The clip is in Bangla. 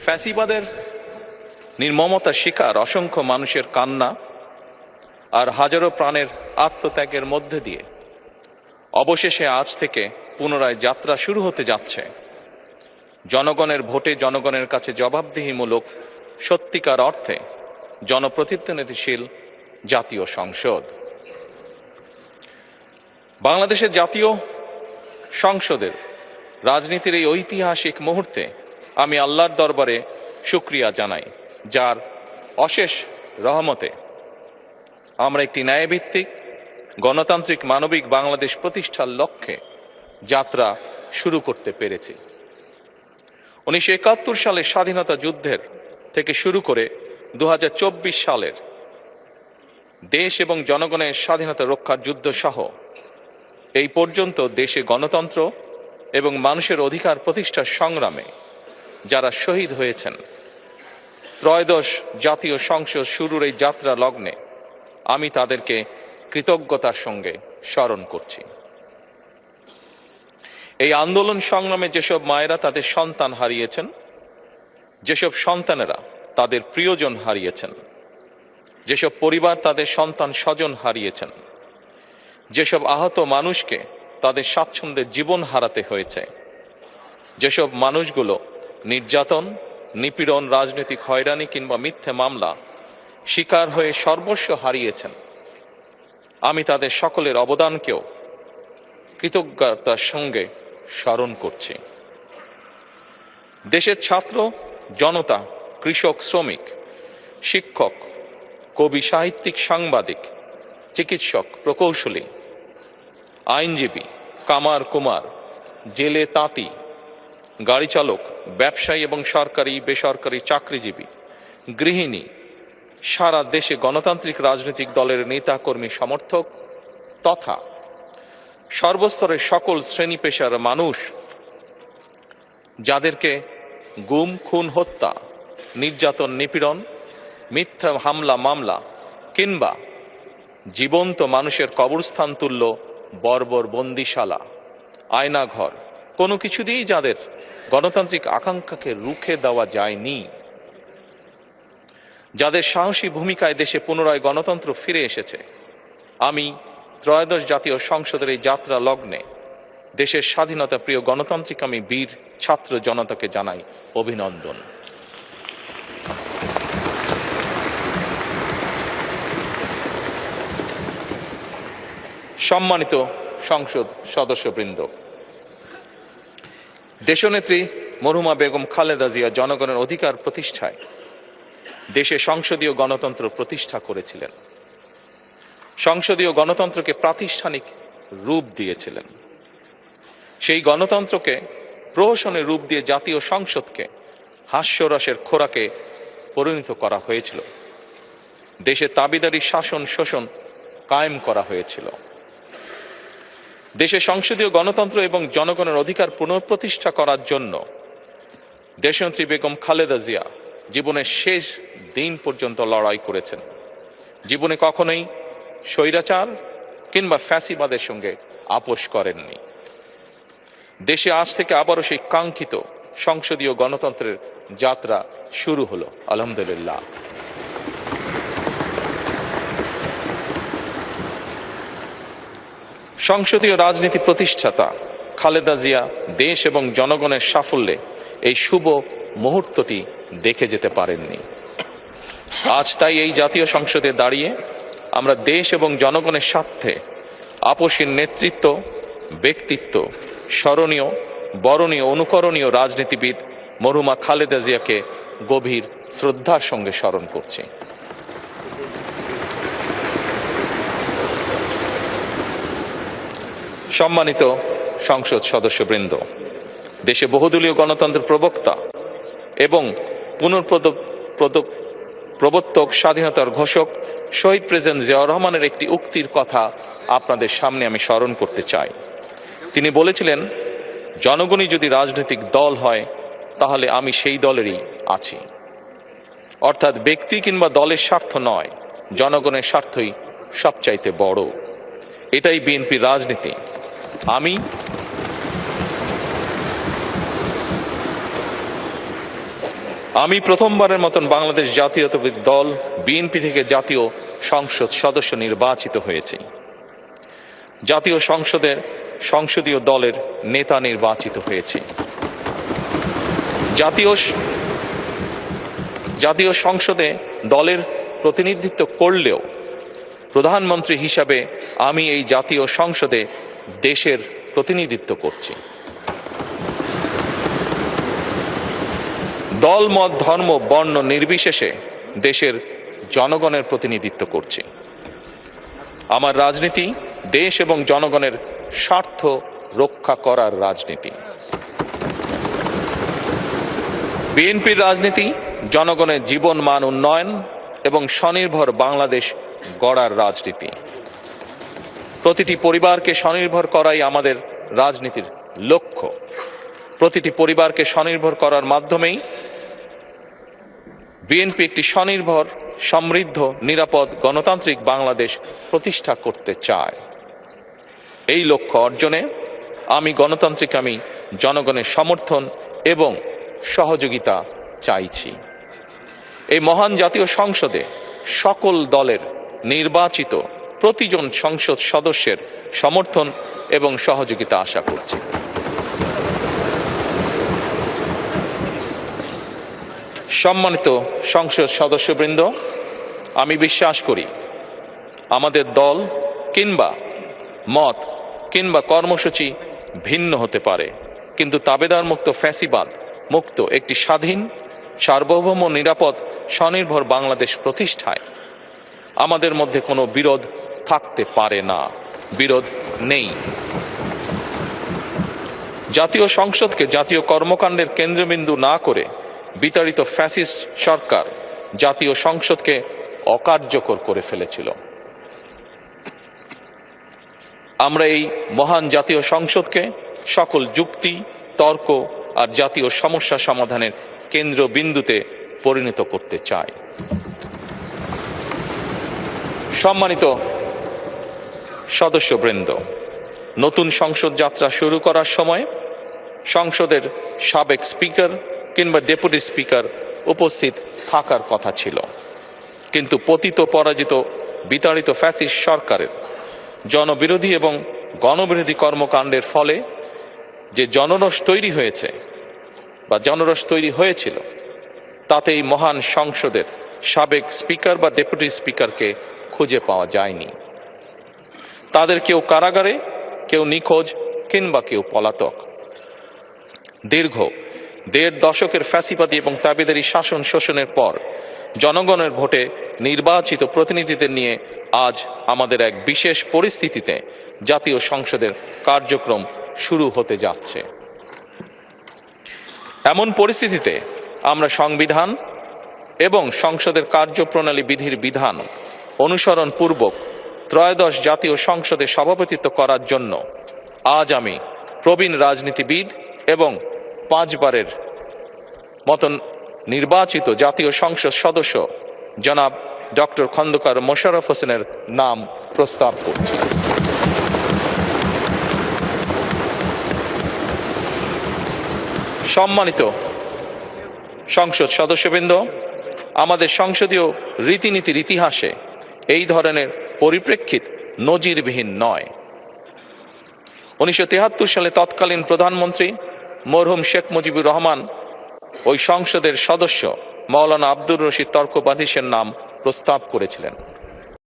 ফ্যাসিবাদের নির্মমতা শিকার অসংখ্য মানুষের কান্না আর হাজারো প্রাণের আত্মত্যাগের মধ্যে দিয়ে অবশেষে আজ থেকে পুনরায় যাত্রা শুরু হতে যাচ্ছে জনগণের ভোটে জনগণের কাছে জবাবদিহিমূলক সত্যিকার অর্থে জনপ্রতিনিধিশীল জাতীয় সংসদ। বাংলাদেশের জাতীয় সংসদের রাজনীতির এই ঐতিহাসিক মুহূর্তে আমি আল্লাহর দরবারে শুকরিয়া জানাই, যার অশেষ রহমতে আমরা একটি ন্যায়ভিত্তিক গণতান্ত্রিক মানবিক বাংলাদেশ প্রতিষ্ঠার লক্ষ্যে যাত্রা শুরু করতে পেরেছি। 1971 সালের স্বাধীনতা যুদ্ধের থেকে শুরু করে 2024 সালের দেশ এবং জনগণের স্বাধীনতা রক্ষার যুদ্ধ সহ এই পর্যন্ত দেশে গণতন্ত্র এবং মানুষের অধিকার প্রতিষ্ঠার সংগ্রামে যারা শহীদ হয়েছেন, ত্রয়োদশ জাতীয় সংসদ শুরুর এই যাত্রা লগ্নে আমি তাদেরকে কৃতজ্ঞতার সঙ্গে স্মরণ করছি। এই আন্দোলন সংগ্রামে যেসব মায়েরা তাদের সন্তান হারিয়েছেন, যেসব সন্তানেরা তাদের প্রিয়জন হারিয়েছেন, যেসব পরিবার তাদের সন্তান স্বজন হারিয়েছেন, যেসব আহত মানুষকে তাদের স্বাচ্ছন্দ্যের জীবন হারাতে হয়েছে, যেসব মানুষগুলো নির্যাতন, নিপীড়ন, রাজনৈতিক হয়রানি কিংবা মিথ্যে মামলা শিকার হয়ে সর্বস্ব হারিয়েছেন, আমি তাদের সকলের অবদানকেও কৃতজ্ঞতার সঙ্গে স্মরণ করছি। দেশের ছাত্র জনতা, কৃষক, শ্রমিক, শিক্ষক, কবি, সাহিত্যিক, সাংবাদিক, চিকিৎসক, প্রকৌশলী, আইনজীবী, কামার কুমার, জেলে তাঁতি, গাড়ি চালক, ব্যবসায়ী এবং সরকারি বেসরকারি চাকরিজীবী, গৃহিণী, সারা দেশে গণতান্ত্রিক রাজনৈতিক দলের নেতা কর্মী সমর্থক তথা সর্বস্তরের সকল শ্রেণী পেশার মানুষ যাদেরকে গুম, খুন, হত্যা, নির্যাতন, নিপীড়ন, মিথ্যা হামলা মামলা কিংবা জীবন্ত মানুষের কবরস্থান তুল্য বর্বর বন্দিশালা, আয়নাঘর, কোনো কিছু দিয়েই যাদের গণতান্ত্রিক আকাঙ্ক্ষাকে রুখে দেওয়া যায়নি, যাদের সাহসী ভূমিকায় দেশে পুনরায় গণতন্ত্র ফিরে এসেছে, আমি ত্রয়োদশ জাতীয় সংসদের এই যাত্রা লগ্নে দেশের স্বাধীনতা প্রিয় গণতান্ত্রিক আমি বীর ছাত্র জনতাকে জানাই অভিনন্দন। সম্মানিত সংসদ সদস্যবৃন্দ, দেশনেত্রী মরহুমা বেগম খালেদা জিয়া জনগণের অধিকার প্রতিষ্ঠায় দেশে সংসদীয় গণতন্ত্র প্রতিষ্ঠা করেছিলেন, সংসদীয় গণতন্ত্রকে প্রাতিষ্ঠানিক রূপ দিয়েছিলেন। সেই গণতন্ত্রকে প্রহসনের রূপ দিয়ে জাতীয় সংসদকে হাস্যরসের খোরাকে পরিণত করা হয়েছিল। দেশে তাবিদারি শাসন শোষণ কায়েম করা হয়েছিল। দেশে সংসদীয় গণতন্ত্র এবং জনগণের অধিকার পুনঃপ্রতিষ্ঠা করার জন্য দেশনেত্রী বেগম খালেদা জিয়া জীবনের শেষ দিন পর্যন্ত লড়াই করেছেন। জীবনে কখনোই স্বৈরাচার কিংবা ফ্যাসিবাদের সঙ্গে আপোষ করেননি। দেশে আজ থেকে আবারও সেই কাঙ্ক্ষিত সংসদীয় গণতন্ত্রের যাত্রা শুরু হলো, আলহামদুলিল্লাহ। সংসদীয় রাজনীতি প্রতিষ্ঠাতা খালেদা জিয়া দেশ এবং জনগণের সাফল্যে এই শুভ মুহূর্তটি দেখে যেতে পারেননি। আজ তাই এই জাতীয় সংসদে দাঁড়িয়ে আমরা দেশ এবং জনগণের স্বার্থে আপসীর নেতৃত্ব, ব্যক্তিত্ব, স্মরণীয়, বরণীয়, অনুকরণীয় রাজনীতিবিদ মরহুমা খালেদা জিয়াকে গভীর শ্রদ্ধার সঙ্গে স্মরণ করছি। সম্মানিত সংসদ সদস্যবৃন্দ, দেশে বহুদলীয় গণতন্ত্রের প্রবক্তা এবং প্রবর্তক, স্বাধীনতার ঘোষক শহীদ প্রেসিডেন্ট জিয়াউর রহমানের একটি উক্তির কথা আপনাদের সামনে আমি স্মরণ করতে চাই। তিনি বলেছিলেন, জনগণই যদি রাজনৈতিক দল হয় তাহলে আমি সেই দলেরই আছি। অর্থাৎ ব্যক্তি কিংবা দলের স্বার্থ নয়, জনগণের স্বার্থই সবচাইতে বড়। এটাই বিএনপির রাজনীতি। আমি প্রথমবারের মতন বাংলাদেশ জাতীয়তাবাদী দল বিএনপি থেকে জাতীয় সংসদ সদস্য নির্বাচিত হয়েছি। জাতীয় সংসদের সংসদীয় দলের নেতা নির্বাচিত হয়েছি। জাতীয় সংসদে দলের প্রতিনিধিত্ব করলেও প্রধানমন্ত্রী হিসাবে আমি এই জাতীয় সংসদে দেশের প্রতিনিধিত্ব করছি। দল, মত, ধর্ম, বর্ণ নির্বিশেষে দেশের জনগণের প্রতিনিধিত্ব করছি। আমার রাজনীতি দেশ এবং জনগণের স্বার্থ রক্ষা করার রাজনীতি। বিএনপির রাজনীতি জনগণের জীবন মান উন্নয়ন এবং স্বনির্ভর বাংলাদেশ গড়ার রাজনীতি। প্রতিটি পরিবারকে স্বনির্ভর করাই আমাদের রাজনীতির লক্ষ্য। প্রতিটি পরিবারকে স্বনির্ভর করার মাধ্যমেই বিএনপি একটি স্বনির্ভর, সমৃদ্ধ, নিরাপদ, গণতান্ত্রিক বাংলাদেশ প্রতিষ্ঠা করতে চায়। এই লক্ষ্য অর্জনে আমি জনগণের সমর্থন এবং সহযোগিতা চাইছি। এই মহান জাতীয় সংসদে সকল দলের নির্বাচিত প্রতিজন সংসদ সদস্যের সমর্থন এবং সহযোগিতা আশা করছি। সম্মানিত সংসদ সদস্যবৃন্দ, আমি বিশ্বাস করি আমাদের দল কিংবা মত কিংবা কর্মসূচি ভিন্ন হতে পারে, কিন্তু তাবেদার মুক্ত, ফ্যাসিবাদ মুক্ত একটি স্বাধীন, সার্বভৌম, নিরাপদ, স্বনির্ভর বাংলাদেশ প্রতিষ্ঠায় আমাদের মধ্যে কোনো বিরোধ থাকতে পারে না, বিরোধ নেই। জাতীয় সংসদকে জাতীয় কর্মকাণ্ডের কেন্দ্রবিন্দু না করে বিতাড়িত ফ্যাসিস্ট সরকার জাতীয় সংসদকে অকার্যকর করে ফেলেছিল। আমরা এই মহান জাতীয় সংসদকে সকল যুক্তি, তর্ক আর জাতীয় সমস্যা সমাধানের কেন্দ্রবিন্দুতে পরিণত করতে চাই। সম্মানিত সদস্যবৃন্দ, নতুন সংসদ যাত্রা শুরু করার সময় সংসদের সাবেক স্পিকার কিংবা ডেপুটি স্পিকার উপস্থিত থাকার কথা ছিল, কিন্তু পতিত, পরাজিত, বিতাড়িত ফ্যাসিস্ট সরকারের জনবিরোধী এবং গণবিরোধী কর্মকাণ্ডের ফলে যে জনরোষ তৈরি হয়েছিল তাতে এই মহান সংসদের সাবেক স্পিকার বা ডেপুটি স্পিকারকে খুঁজে পাওয়া যায়নি। তাদের কেউ কারাগারে, কেউ নিখোঁজ কিংবা কেউ পলাতক। দীর্ঘ ১.৫ দশকের ফ্যাসিবাদী এবং তাবেদারি শাসন শোষণের পর জনগণের ভোটে নির্বাচিত প্রতিনিধিদের নিয়ে আজ আমাদের এক বিশেষ পরিস্থিতিতে জাতীয় সংসদের কার্যক্রম শুরু হতে যাচ্ছে। এমন পরিস্থিতিতে আমরা সংবিধান এবং সংসদের কার্যপ্রণালী বিধির বিধান অনুসরণ পূর্বক ত্রয়োদশ জাতীয় সংসদে সভাপতিত্ব করার জন্য আজ আমি প্রবীণ রাজনীতিবিদ এবং 5 বারের মতন নির্বাচিত জাতীয় সংসদ সদস্য জনাব ডক্টর খন্দকার মোশাররফ হোসেনের নাম প্রস্তাব করছি। সম্মানিত সংসদ সদস্যবৃন্দ, আমাদের সংসদীয় রীতিনীতির ইতিহাসে এই ধরনের পরিপ্রেক্ষিত নজিরবিহীন নয়। 1973 সালে তৎকালীন প্রধানমন্ত্রী মরহুম শেখ মুজিবুর রহমান ওই সংসদের সদস্য মাওলানা আব্দুর রশিদ তর্কবাদীশের নাম প্রস্তাব করেছিলেন।